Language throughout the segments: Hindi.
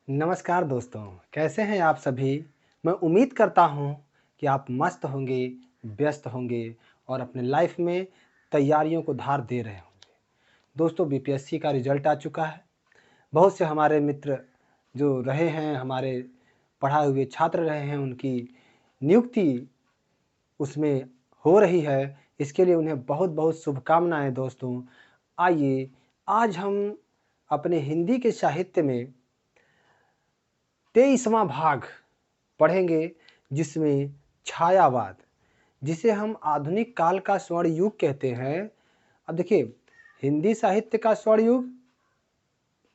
नमस्कार दोस्तों, कैसे हैं आप सभी? मैं उम्मीद करता हूँ कि आप मस्त होंगे, व्यस्त होंगे और अपने लाइफ में तैयारियों को धार दे रहे होंगे। दोस्तों बीपीएससी का रिजल्ट आ चुका है। बहुत से हमारे मित्र जो रहे हैं, हमारे पढ़ाए हुए छात्र रहे हैं, उनकी नियुक्ति उसमें हो रही है। इसके लिए उन्हें बहुत-बहुत शुभकामनाएँ दोस्तों। आइए, आज हम अपने हिंदी के साहित्य में 23वां भाग पढ़ेंगे, जिसमें छायावाद, जिसे हम आधुनिक काल का स्वर्ण युग कहते हैं। अब देखिए, हिंदी साहित्य का स्वर्ण युग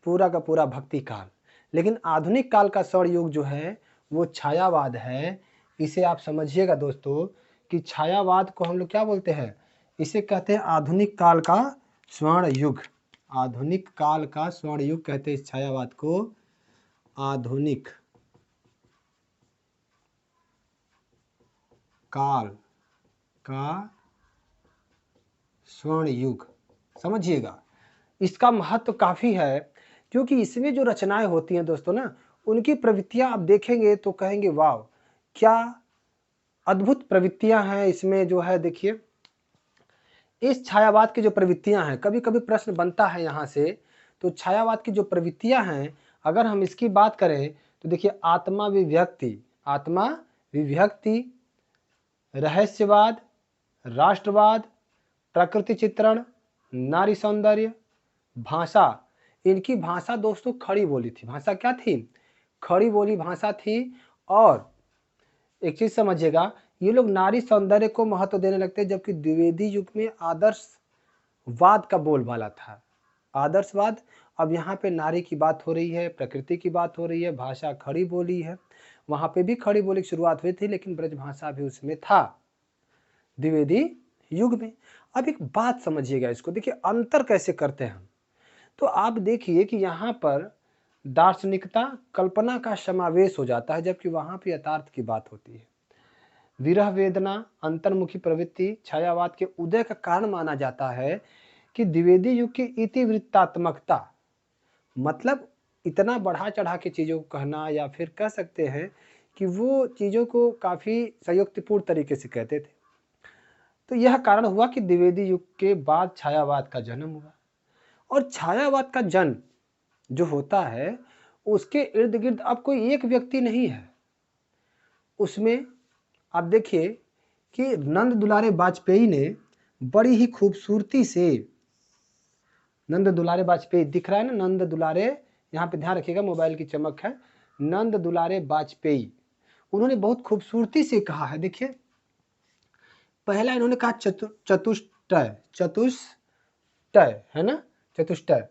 पूरा का पूरा भक्ति काल, लेकिन आधुनिक काल का स्वर्ण युग जो है वो छायावाद है। इसे आप समझिएगा दोस्तों कि छायावाद को हम लोग क्या बोलते हैं? इसे कहते हैं आधुनिक काल का स्वर्ण युग। आधुनिक काल का स्वर्ण युग कहते हैं इस छायावाद को। आधुनिक काल का स्वर्ण युग, समझिएगा। इसका महत्व काफ़ी है, क्योंकि इसमें जो रचनाएँ होती हैं दोस्तों ना, उनकी प्रवृत्तियाँ आप देखेंगे तो कहेंगे वाव! क्या अद्भुत प्रवृत्तियाँ हैं इसमें जो है। देखिए, इस छायावाद की जो प्रवृत्तियाँ हैं, कभी-कभी प्रश्न बनता है यहाँ से, तो छायावाद की जो प्रवृत्तियाँ हैं, अगर हम इसकी बात करें तो देखिए आत्मा विभक्ति, रहस्यवाद, राष्ट्रवाद, प्रकृति चित्रण, नारी सौंदर्य, भाषा। इनकी भाषा दोस्तों खड़ी बोली थी। भाषा क्या थी? खड़ी बोली भाषा थी। और एक चीज़ समझिएगा, ये लोग नारी सौंदर्य को महत्व देने लगते हैं, जबकि द्विवेदी युग में आदर्शवाद का बोलबाला था। आदर्शवाद। अब यहाँ पे नारी की बात हो रही है, प्रकृति की बात हो रही है, भाषा खड़ी बोली है। वहाँ पे भी खड़ी बोली की शुरुआत हुई थी, लेकिन ब्रजभाषा भी उसमें था द्विवेदी युग में। अब एक बात समझिएगा इसको, देखिए अंतर कैसे करते हैं हम। तो आप देखिए कि यहाँ पर दार्शनिकता, कल्पना का समावेश हो जाता है, जबकि वहाँ पे यथार्थ की बात होती है। विरह वेदना, अंतर्मुखी प्रवृत्ति छायावाद के उदय का कारण माना जाता है कि द्विवेदी युग की इतिवृत्तात्मकता, मतलब इतना बढ़ा चढ़ा के चीज़ों को कहना, या फिर कह सकते हैं कि वो चीज़ों को काफ़ी संयुक्तिपूर्ण तरीके से कहते थे। तो यह कारण हुआ कि द्विवेदी युग के बाद छायावाद का जन्म हुआ। और छायावाद का जन्म जो होता है, उसके इर्द गिर्द अब कोई एक व्यक्ति नहीं है। उसमें आप देखिए कि नंद दुलारे वाजपेयी ने बड़ी ही खूबसूरती से, नंद दुलारे वाजपेयी दिख रहा है ना, नंद दुलारे, यहाँ पे ध्यान रखिएगा मोबाइल की चमक है, नंद दुलारे वाजपेयी, उन्होंने बहुत खूबसूरती से कहा है। देखिए, पहला इन्होंने कहा चतुष्टय, चतुष्टय है ना, चतुष्टय।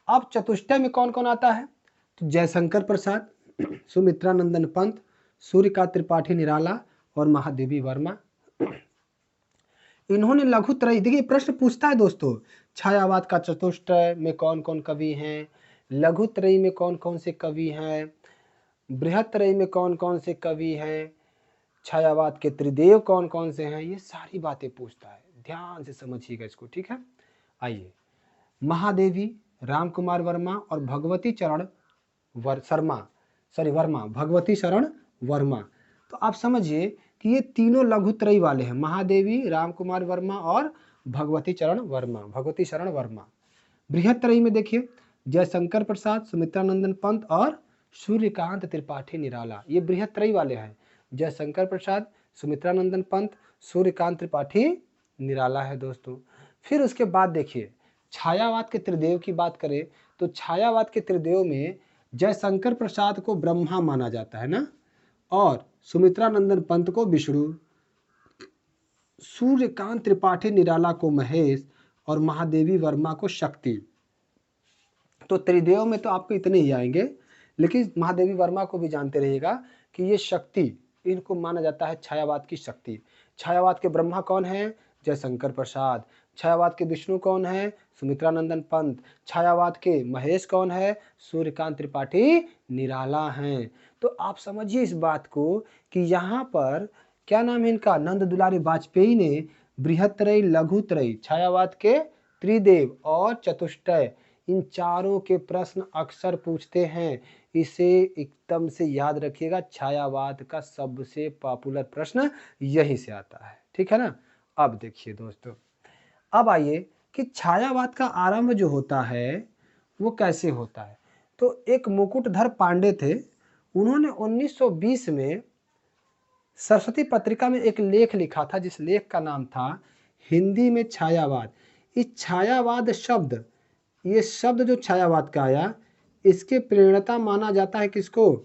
अब चतुष्टय में कौन कौन आता है? तो जयशंकर प्रसाद, सुमित्रा नंदन पंत, सूर्यकांत त्रिपाठी निराला और महादेवी वर्मा। इन्होंने लघुत्रयी, देखिए प्रश्न पूछता है दोस्तों, छायावाद का चतुष्टय में कौन कौन कवि हैं, लघुत्रयी में कौन कौन से कवि हैं, बृहत्त्रयी में कौन कौन से कवि हैं, छायावाद के त्रिदेव कौन कौन से हैं, ये सारी बातें पूछता है। ध्यान से समझिएगा इसको, ठीक है। आइए, महादेवी, राम कुमार वर्मा और भगवती चरण वर्मा, भगवती शरण वर्मा। तो आप समझिए कि ये तीनों लघुत्रयी वाले हैं, महादेवी, राम कुमार वर्मा और भगवती शरण वर्मा। बृहत्त्रयी में देखिए जयशंकर प्रसाद, सुमित्रानंदन पंत और सूर्यकांत त्रिपाठी निराला, ये बृहत्त्रयी वाले हैं। जयशंकर प्रसाद, सुमित्रानंदन पंत, सूर्यकांत त्रिपाठी निराला है दोस्तों। फिर उसके बाद देखिए, छायावाद के त्रिदेव की बात करें तो छायावाद के त्रिदेव में जयशंकर प्रसाद को ब्रह्मा माना जाता है ना, और सुमित्रानंदन पंत को विष्णु, सूर्यकांत त्रिपाठी निराला को महेश और महादेवी वर्मा को शक्ति। तो त्रिदेव में तो आपको इतने ही आएंगे, लेकिन महादेवी वर्मा को भी जानते रहिएगा कि ये शक्ति, इनको माना जाता है छायावाद की शक्ति। छायावाद के ब्रह्मा कौन है? जयशंकर प्रसाद। छायावाद के विष्णु कौन है? सुमित्रानंदन पंत। छायावाद के महेश कौन है? सूर्यकांत त्रिपाठी निराला हैं। तो आप समझिए इस बात को कि यहाँ पर क्या नाम है इनका, नंद दुलारे वाजपेयी ने बृहत्त्रयी, लघुत्रयी, छायावाद के त्रिदेव और चतुष्टय, इन चारों के प्रश्न अक्सर पूछते हैं। इसे एकदम से याद रखिएगा, छायावाद का सबसे पॉपुलर प्रश्न यहीं से आता है, ठीक है ना। अब देखिए दोस्तों, अब आइए कि छायावाद का आरंभ जो होता है वो कैसे होता है। तो एक मुकुटधर पांडे थे, उन्होंने 1920 में सरस्वती पत्रिका में एक लेख लिखा था, जिस लेख का नाम था हिंदी में छायावाद। इस छायावाद शब्द, ये शब्द जो छायावाद का आया, इसके प्रेरणा माना जाता है किसको?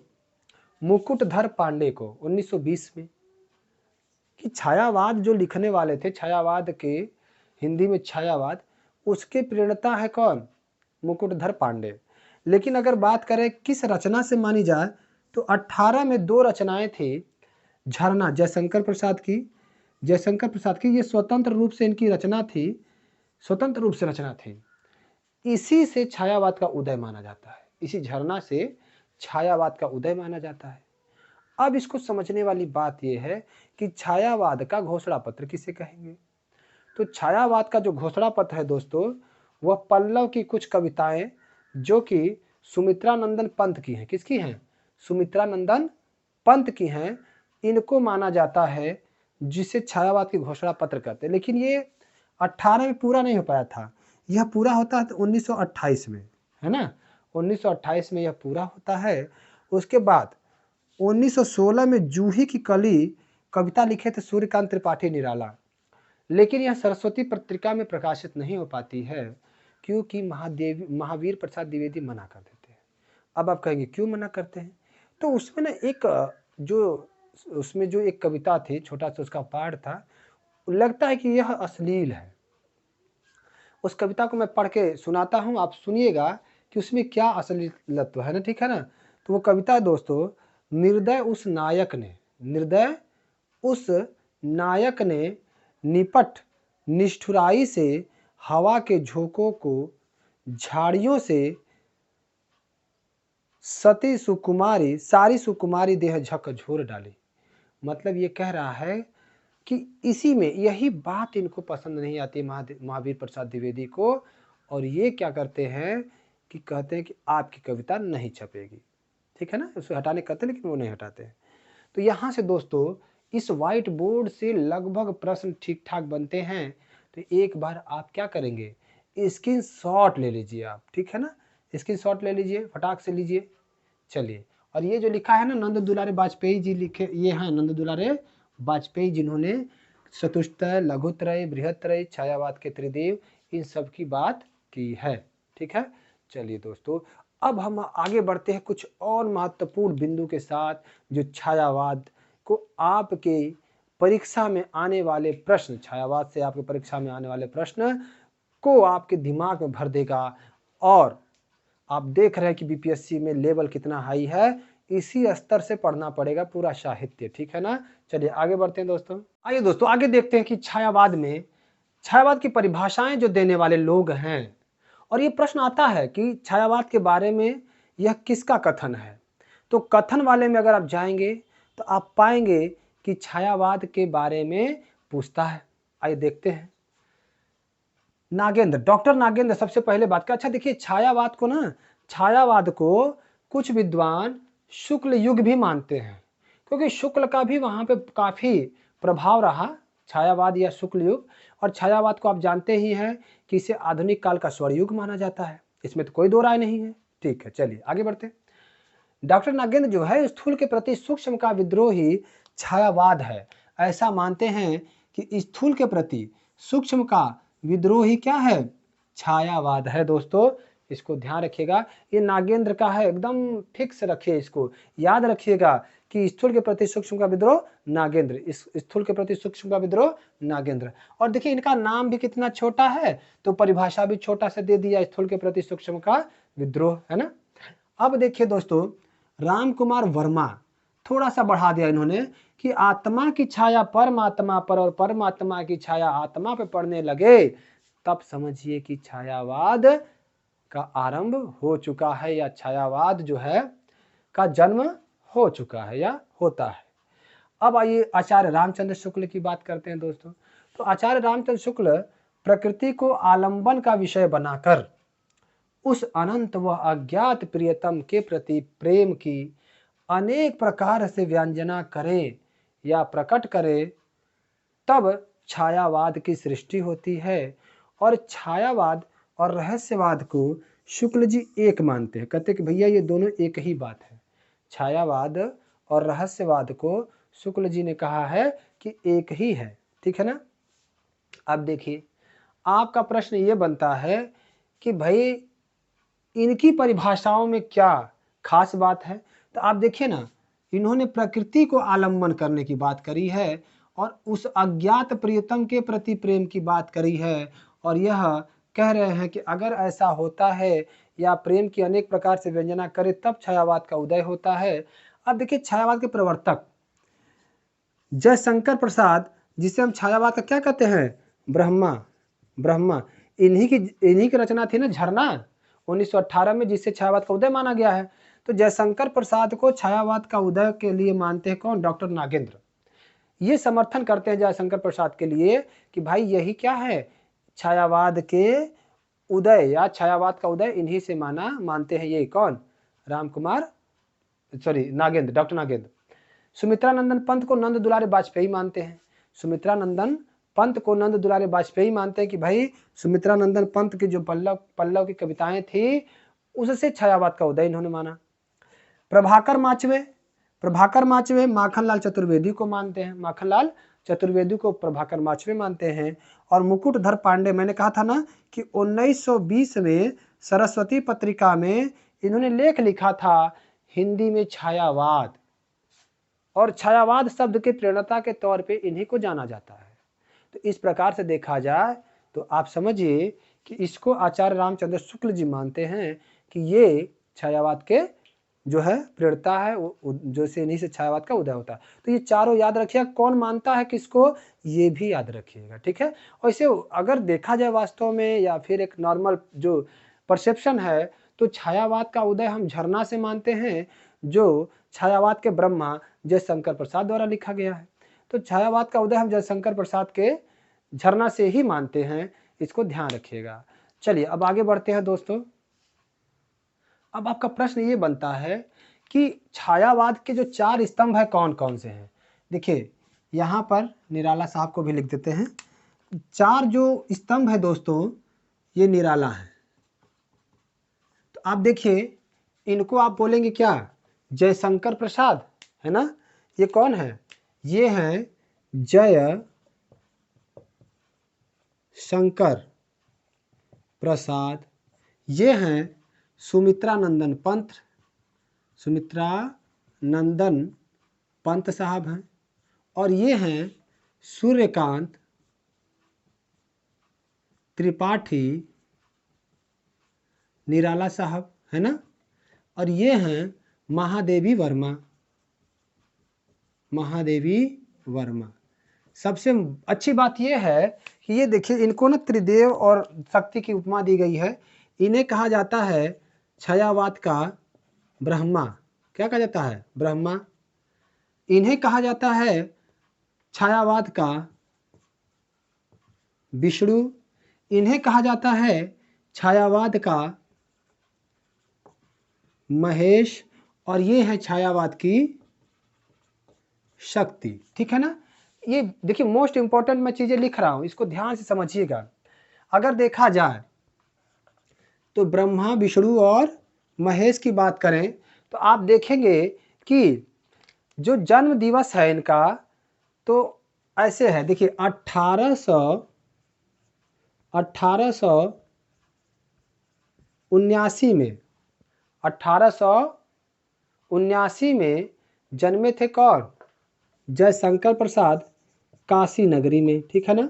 मुकुटधर पांडे को 1920 में। कि छायावाद जो लिखने वाले थे, छायावाद के हिंदी में छायावाद, उसके प्रेरणा है कौन? मुकुटधर पांडे। लेकिन अगर बात करें किस रचना से मानी जाए, तो 18 में 2 रचनाएं थी। झरना जयशंकर प्रसाद की, ये स्वतंत्र रूप से इनकी रचना थी, स्वतंत्र रूप से रचना थी। इसी से छायावाद का उदय माना जाता है, इसी झरना से छायावाद का उदय माना जाता है। अब इसको समझने वाली बात यह है कि छायावाद का घोषणा पत्र किसे कहेंगे। तो छायावाद का जो घोषणा पत्र है दोस्तों, वह पल्लव की कुछ कविताएं जो कि सुमित्रा नंदन पंत की हैं। किसकी हैं? सुमित्रा नंदन पंत की हैं। इनको माना जाता है जिसे छायावाद की घोषणा पत्र कहते हैं। लेकिन ये 18 में पूरा नहीं हो पाया था, यह पूरा होता है 1928 में, है ना। 1928 में यह पूरा होता है। उसके बाद 1916 में जूही की कली कविता लिखे थे सूर्यकांत त्रिपाठी निराला, लेकिन यह सरस्वती पत्रिका में प्रकाशित नहीं हो पाती है, क्योंकि महावीर प्रसाद द्विवेदी मना कर देते हैं। अब आप कहेंगे क्यों मना करते हैं? तो उसमें ना एक कविता थी, छोटा सा उसका पाठ था, लगता है कि यह अश्लील है। उस कविता को मैं पढ़ के सुनाता हूँ, आप सुनिएगा कि उसमें क्या अश्लीलत्व है ना, ठीक है ना। तो वो कविता दोस्तों, निर्दय उस नायक ने निपट निष्ठुराई से हवा के झोंकों को झाड़ियों से सारी सुकुमारी देह झकझोर डाली। मतलब ये कह रहा है कि इसी में यही बात इनको पसंद नहीं आती महावीर प्रसाद द्विवेदी को, और ये क्या करते हैं कि कहते हैं कि आपकी कविता नहीं छपेगी, ठीक है ना। उसे हटाने कहते हैं, लेकिन वो नहीं हटाते हैं। तो यहाँ से दोस्तों इस व्हाइट बोर्ड से लगभग प्रश्न ठीक ठाक बनते हैं। तो एक बार आप क्या करेंगे, स्क्रीन शॉट ले लीजिए आप, ठीक है ना। स्क्रीन शॉट ले लीजिए, फटाक से लीजिए। चलिए, और ये जो लिखा है ना, नंद दुलारे वाजपेयी जी लिखे, ये हैं नंद दुलारे वाजपेयी, जिन्होंने चतुष्टय, लघुत्रय, बृहत्त्रय, छायावाद के त्रिदेव, इन सब की बात की है, ठीक है। चलिए दोस्तों, अब हम आगे बढ़ते हैं कुछ और महत्वपूर्ण बिंदु के साथ, जो छायावाद को आपके परीक्षा में आने वाले प्रश्न, छायावाद से आपके परीक्षा में आने वाले प्रश्न को आपके दिमाग में भर देगा। और आप देख रहे हैं कि बीपीएससी में लेवल कितना हाई है, इसी स्तर से पढ़ना पड़ेगा पूरा साहित्य, ठीक है ना। चलिए आगे बढ़ते हैं दोस्तों। आइए दोस्तों आगे देखते हैं कि छायावाद की परिभाषाएं जो देने वाले लोग हैं, और ये प्रश्न आता है कि छायावाद के बारे में यह किसका कथन है। तो कथन वाले में अगर आप जाएंगे तो आप पाएंगे कि छायावाद के बारे में पूछता है। आइए देखते हैं। डॉक्टर नागेंद्र सबसे पहले बात का, अच्छा देखिए, छायावाद को कुछ विद्वान शुक्ल युग भी मानते हैं, क्योंकि शुक्ल का भी वहां पे काफी प्रभाव रहा, छायावाद या शुक्ल युग। और छायावाद को आप जानते ही हैं कि इसे आधुनिक काल का स्वर्युग माना जाता है, इसमें तो कोई दो राय नहीं है, ठीक है। चलिए आगे बढ़ते हैं। डॉक्टर नागेंद्र जो है स्थूल के प्रति सूक्ष्म का विद्रोही छायावाद है। ऐसा मानते हैं कि स्थूल के प्रति सूक्ष्म का विद्रोही क्या है? छायावाद है। दोस्तों इसको ध्यान रखिएगा, ये नागेंद्र का है, एकदम फिक्स रखिए, इसको याद रखिएगा कि स्थूल के प्रति सूक्ष्म का विद्रोह नागेंद्र, इस स्थूल के प्रति सूक्ष्म का विद्रोह नागेंद्र। और देखिए इनका नाम भी कितना छोटा है, तो परिभाषा भी छोटा सा दे दिया, स्थूल के प्रति सूक्ष्म का विद्रोह, है ना। अब देखिए दोस्तों, राम कुमार वर्मा, थोड़ा सा बढ़ा दिया इन्होंने कि आत्मा की छाया परमात्मा पर और परमात्मा की छाया आत्मा पर पड़ने लगे, तब समझिए कि छायावाद का आरंभ हो चुका है, या छायावाद जो है का जन्म हो चुका है या होता है। अब आइए आचार्य रामचंद्र शुक्ल की बात करते हैं दोस्तों। तो आचार्य रामचंद्र शुक्ल प्रकृति को आलंबन का विषय बनाकर उस अनंत व अज्ञात प्रियतम के प्रति प्रेम की अनेक प्रकार से व्यंजना करे या प्रकट करे, तब छायावाद की सृष्टि होती है। और छायावाद और रहस्यवाद को शुक्ल जी एक मानते हैं, कहते कि भैया ये दोनों एक ही बात है। छायावाद और रहस्यवाद को शुक्ल जी ने कहा है कि एक ही है, ठीक है ना। अब देखिए, आपका प्रश्न ये बनता है कि भाई इनकी परिभाषाओं में क्या खास बात है। तो आप देखिए ना, इन्होंने प्रकृति को आलम्बन करने की बात करी है और उस अज्ञात प्रियतम के प्रति प्रेम की बात करी है, और यह कह रहे हैं कि अगर ऐसा होता है या प्रेम की अनेक प्रकार से व्यंजना करे तब छायावाद का उदय होता है। अब देखिए, छायावाद के प्रवर्तक जयशंकर प्रसाद, जिसे हम छायावाद का क्या कहते हैं, ब्रह्मा, इन्हीं की रचना थी ना झरना 1918 में, जिससे छायावाद का उदय माना गया है। तो जयशंकर प्रसाद को छायावाद का उदय के लिए मानते हैं कौन, डॉक्टर नागेंद्र। ये समर्थन करते हैं जयशंकर प्रसाद के लिए कि भाई यही क्या है, छायावाद के उदय या छायावाद का उदय इन्हीं से मानते हैं। ये कौन, नागेंद्र, डॉक्टर नागेंद्र। सुमित्रा नंदन पंत को नंद दुलारे वाजपेयी मानते हैं। सुमित्रा नंदन पंत को नंद दुलारे वाजपेयी मानते हैं कि भाई सुमित्रा नंदन पंत की जो पल्लव की कविताएं थी उससे छायावाद का उदय इन्होंने माना। प्रभाकर माचवे माखनलाल चतुर्वेदी को मानते हैं, माखनलाल चतुर्वेदी को प्रभाकर माचवे मानते हैं। और मुकुटधर पांडे, मैंने कहा था ना कि 1920 में सरस्वती पत्रिका में इन्होंने लेख लिखा था हिंदी में छायावाद, और छायावाद शब्द के प्रेरणा के तौर पे इन्हीं को जाना जाता है। तो इस प्रकार से देखा जाए तो आप समझिए कि इसको आचार्य रामचंद्र शुक्ल जी मानते हैं कि ये छायावाद के जो है प्रेरणा है, जो से इन्हीं से छायावाद का उदय होता है। तो ये चारों याद रखिएगा, कौन मानता है किसको, ये भी याद रखिएगा, ठीक है। और इसे अगर देखा जाए वास्तव में या फिर एक नॉर्मल जो परसेप्शन है, तो छायावाद का उदय हम झरना से मानते हैं, जो छायावाद के ब्रह्मा जयशंकर प्रसाद द्वारा लिखा गया है। तो छायावाद का उदय हम जयशंकर प्रसाद के झरना से ही मानते हैं, इसको ध्यान रखिएगा। चलिए अब आगे बढ़ते हैं दोस्तों। अब आपका प्रश्न ये बनता है कि छायावाद के जो 4 स्तंभ है कौन कौन से हैं। देखिए यहाँ पर निराला साहब को भी लिख देते हैं। 4 जो स्तंभ है दोस्तों, ये निराला है। तो आप देखिए, इनको आप बोलेंगे क्या, जयशंकर प्रसाद, है ना। ये कौन है, ये हैं जय शंकर प्रसाद। ये हैं सुमित्रा नंदन पंत साहब हैं। और ये हैं सूर्यकांत त्रिपाठी निराला साहब, है ना। और ये हैं महादेवी वर्मा। सबसे अच्छी बात यह है कि ये देखिए, इनको ना त्रिदेव और शक्ति की उपमा दी गई है। इन्हें कहा जाता है छायावाद का ब्रह्मा। क्या कहा जाता है, ब्रह्मा। इन्हें कहा जाता है छायावाद का विष्णु। इन्हें कहा जाता है छायावाद का महेश। और ये है छायावाद की शक्ति, ठीक है ना। ये देखिए मोस्ट इंपॉर्टेंट मैं चीजें लिख रहा हूं, इसको ध्यान से समझिएगा। अगर देखा जाए तो ब्रह्मा विष्णु और महेश की बात करें तो आप देखेंगे कि जो जन्म दिवस है इनका तो ऐसे है। देखिए 1879 में जन्मे थे कौन, जयशंकर प्रसाद, काशी नगरी में, ठीक है ना।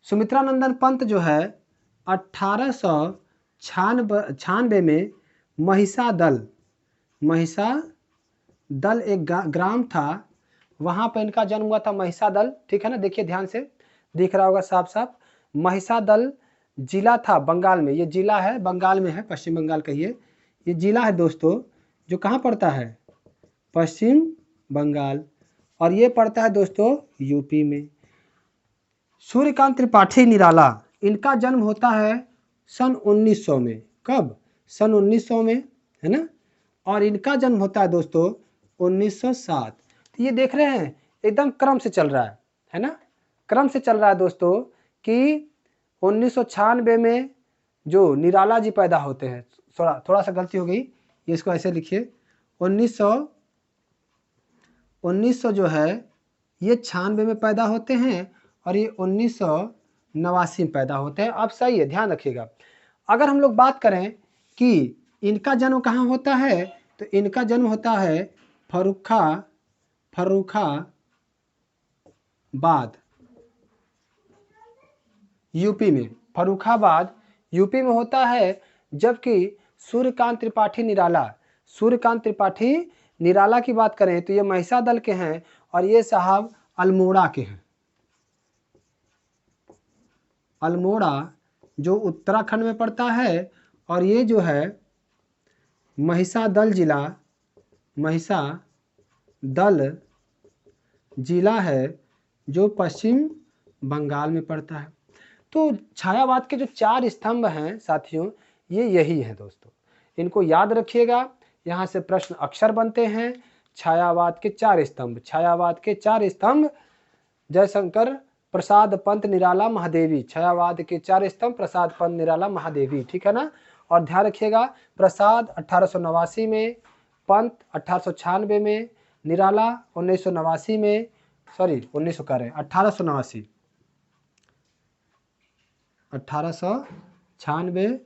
सुमित्रा नंदन पंत जो है 1896 में महिषादल एक ग्राम था, वहां पर इनका जन्म हुआ था, महिषादल, ठीक है ना। देखिए ध्यान से, दिख रहा होगा साफ साफ। महिषादल जिला था बंगाल में, ये जिला है बंगाल में है, पश्चिम बंगाल कहिए। ये जिला है दोस्तों जो कहाँ पड़ता है, पश्चिम बंगाल। और ये पड़ता है दोस्तों यूपी में। सूर्यकांत त्रिपाठी निराला, इनका जन्म होता है सन 1900 में। कब? सन 1900 में, है ना। और इनका जन्म होता है दोस्तों 1907। तो ये देख रहे हैं एकदम क्रम से चल रहा है ना, क्रम से चल रहा है दोस्तों कि 1996 में जो निराला जी पैदा होते हैं, थोड़ा सा गलती हो गई, ये इसको ऐसे लिखिए 1900 जो है ये 96 में पैदा होते हैं और ये 1989 में पैदा होते हैं। अब सही है, ध्यान रखिएगा। अगर हम लोग बात करें कि इनका जन्म कहाँ होता है, तो इनका जन्म होता है फर्रुखाबाद यूपी में। फर्रुखाबाद यूपी में होता है। जबकि सूर्यकांत त्रिपाठी निराला की बात करें तो ये महिषा दल के हैं और ये साहब अल्मोड़ा के हैं। अल्मोड़ा जो उत्तराखंड में पड़ता है और ये जो है महिषा दल जिला है जो पश्चिम बंगाल में पड़ता है। तो छायावाद के जो 4 स्तंभ हैं साथियों, ये यही है दोस्तों, इनको याद रखिएगा। यहाँ से प्रश्न अक्सर बनते हैं। छायावाद के 4 स्तंभ जयशंकर, प्रसाद, पंत, निराला, महादेवी। छायावाद के 4 स्तंभ प्रसाद, पंत, निराला, महादेवी, ठीक है ना। और ध्यान रखिएगा, प्रसाद 1889 में, पंत 1896 में, निराला 1989 में, सॉरी 1900 कह रहे हैं 1896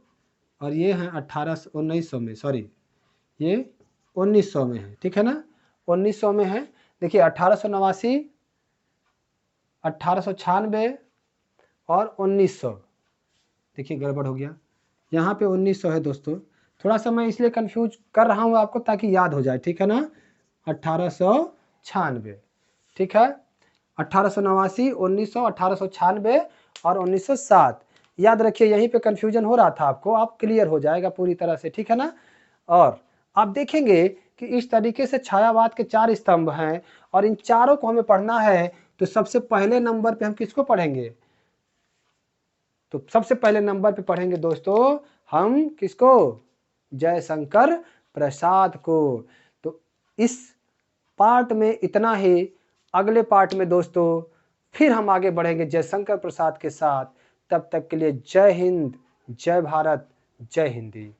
और ये हैं 1900 में, सॉरी ये 1900 में है, ठीक है ना, 1900 में है। देखिए 1889, 1896 और 1900, देखिए गड़बड़ हो गया, यहाँ पे 1900 है दोस्तों। थोड़ा सा मैं इसलिए कंफ्यूज कर रहा हूँ आपको ताकि याद हो जाए, ठीक है ना। 1896, ठीक है, 1889, 1900, 1896 और 1907। याद रखिए, यहीं पे कंफ्यूजन हो रहा था आपको, आप क्लियर हो जाएगा पूरी तरह से, ठीक है ना। और आप देखेंगे कि इस तरीके से छायावाद के 4 स्तंभ हैं और इन चारों को हमें पढ़ना है। तो सबसे पहले नंबर पे हम किसको पढ़ेंगे? तो सबसे पहले नंबर पे पढ़ेंगे दोस्तों हम किसको? जयशंकर प्रसाद को। तो इस पार्ट में इतना ही। अगले पार्ट में दोस्तों फिर हम आगे बढ़ेंगे जयशंकर प्रसाद के साथ। तब तक के लिए जय हिंद, जय भारत, जय हिंदी।